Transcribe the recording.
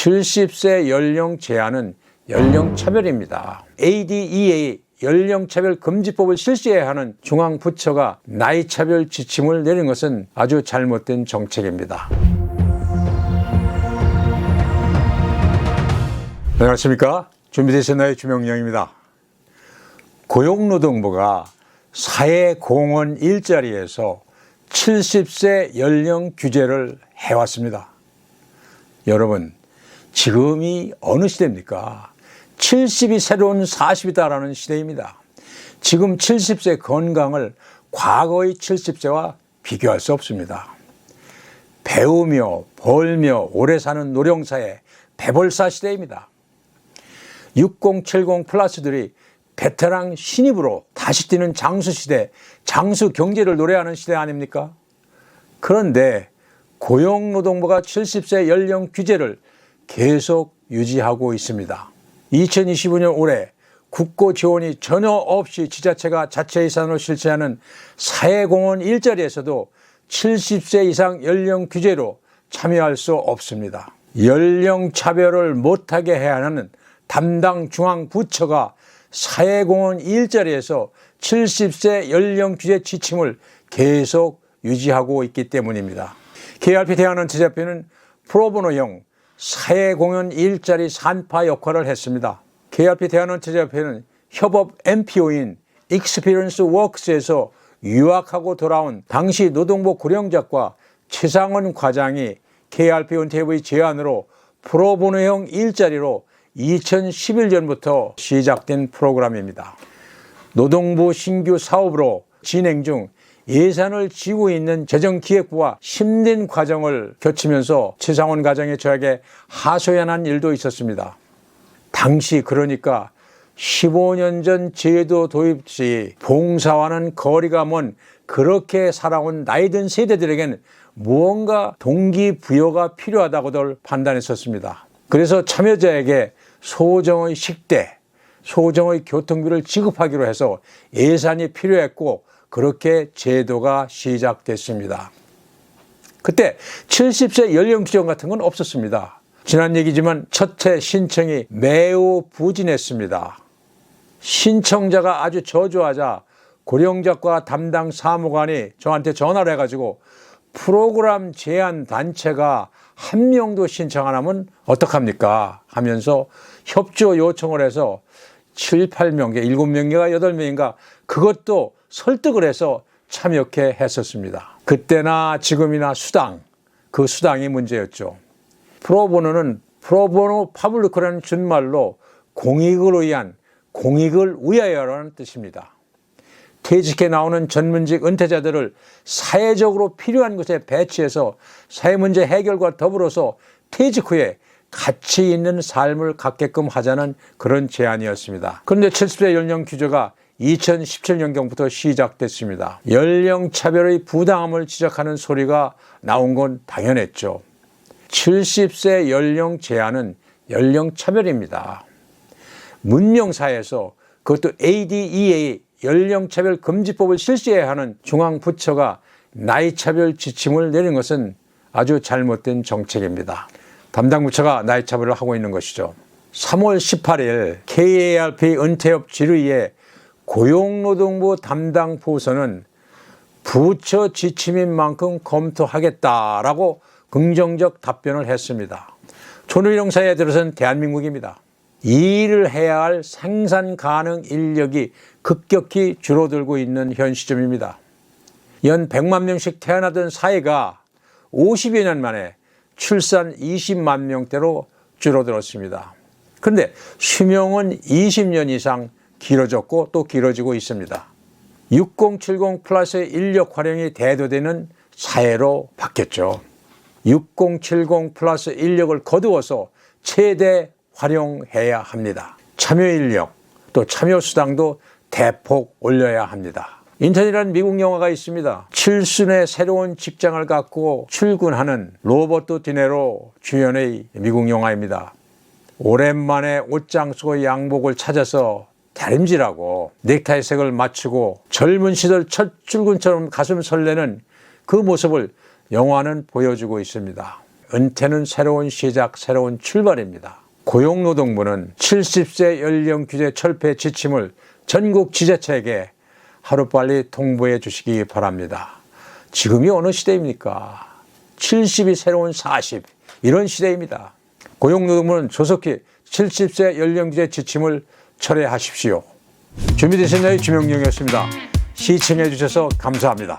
70세 연령 제한은 연령차별입니다. ADEA 연령차별금지법을 실시해야 하는 중앙부처가 나이차별 지침을 내린 것은 아주 잘못된 정책입니다. 안녕하십니까? 준비되셨나요? 주명영입니다. 고용노동부가 사회공헌 일자리에서 70세 연령 규제를 해왔습니다. 여러분, 지금이 어느 시대입니까? 70이 새로운 40이다라는 시대입니다. 지금 70세 건강을 과거의 70세와 비교할 수 없습니다. 배우며 벌며 오래 사는 노령사의 배벌사 시대입니다. 6070 플러스들이 베테랑 신입으로 다시 뛰는 장수시대, 장수경제를 노래하는 시대 아닙니까? 그런데 고용노동부가 70세 연령 규제를 계속 유지하고 있습니다. 2025년 올해 국고 지원이 전혀 없이 지자체가 자체 예산으로 실시하는 사회공헌 일자리에서도 70세 이상 연령 규제로 참여할 수 없습니다. 연령 차별을 못하게 해야 하는 담당 중앙부처가 사회공헌 일자리에서 70세 연령 규제 지침을 계속 유지하고 있기 때문입니다. KRP 대한원 제자협회는 프로보노형 사회공헌 일자리 산파 역할을 했습니다. KRP 대한원 제자협회는 협업 MPO인 익스피리언스 워크스에서 유학하고 돌아온 당시 노동부 고령작가 최상원 과장이 KRP 은퇴의 제안으로 프로보노형 일자리로 2011년부터 시작된 프로그램입니다. 노동부 신규 사업으로 진행 중 예산을 쥐고 있는 재정기획부와 힘든 과정을 거치면서 최상원 과장이 저에게 하소연한 일도 있었습니다. 당시 그러니까 15년 전 제도 도입 시 봉사와는 거리가 먼 그렇게 살아온 나이든 세대들에게는 무언가 동기부여가 필요하다고들 판단했었습니다. 그래서 참여자에게 소정의 식대, 소정의 교통비를 지급하기로 해서 예산이 필요했고 그렇게 제도가 시작됐습니다. 그때 70세 연령 규정 같은 건 없었습니다. 지난 얘기지만 첫해 신청이 매우 부진했습니다. 신청자가 아주 저조하자 고령작가 담당 사무관이 저한테 전화를 해가지고 프로그램 제안 단체가 한 명도 신청 안 하면 어떡합니까? 하면서 협조 요청을 해서 7, 8명, 7명인가 8명인가 그것도 설득을 해서 참여케 했었습니다. 그때나 지금이나 수당, 그 수당이 문제였죠. 프로보노는 프로보노 파블리코라는 준말로 공익을 위한, 공익을 위하여라는 뜻입니다. 퇴직해 나오는 전문직 은퇴자들을 사회적으로 필요한 곳에 배치해서 사회 문제 해결과 더불어서 퇴직 후에 가치 있는 삶을 갖게끔 하자는 그런 제안이었습니다. 그런데 70세 연령 규제가 2017년경부터 시작됐습니다. 연령차별의 부당함을 지적하는 소리가 나온 건 당연했죠. 70세 연령 제한은 연령차별입니다. 문명사회에서 그것도 ADEA 연령차별금지법을 실시해야 하는 중앙부처가 나이차별 지침을 내린 것은 아주 잘못된 정책입니다. 담당 부처가 나이차별을 하고 있는 것이죠. 3월 18일 KARP 은퇴협 질의에 고용노동부 담당 부서는 부처 지침인 만큼 검토하겠다라고 긍정적 답변을 했습니다. 초노령사에 들어선 대한민국입니다. 이 일을 해야 할 생산 가능 인력이 급격히 줄어들고 있는 현 시점입니다. 연 100만 명씩 태어나던 사회가 50여 년 만에 출산 20만 명대로 줄어들었습니다. 그런데 수명은 20년 이상 길어졌고 또 길어지고 있습니다. 6070 플러스의 인력 활용이 대두되는 사회로 바뀌었죠. 6070 플러스 인력을 거두어서 최대 활용해야 합니다. 참여 인력, 또 참여 수당도 대폭 올려야 합니다. 인턴이라는 미국 영화가 있습니다. 칠순의 새로운 직장을 갖고 출근하는 로버트 디네로 주연의 미국 영화입니다. 오랜만에 옷장 속의 양복을 찾아서 다림질하고 넥타이 색을 맞추고 젊은 시절 첫 출근처럼 가슴 설레는 그 모습을 영화는 보여주고 있습니다. 은퇴는 새로운 시작, 새로운 출발입니다. 고용노동부는 70세 연령 규제 철폐 지침을 전국 지자체에게 하루빨리 통보해 주시기 바랍니다. 지금이 어느 시대입니까? 70이 새로운 40, 이런 시대입니다. 고용노동부는 조속히 70세 연령규제 지침을 철회하십시오. 준비되셨나요? 주명용이었습니다. 시청해 주셔서 감사합니다.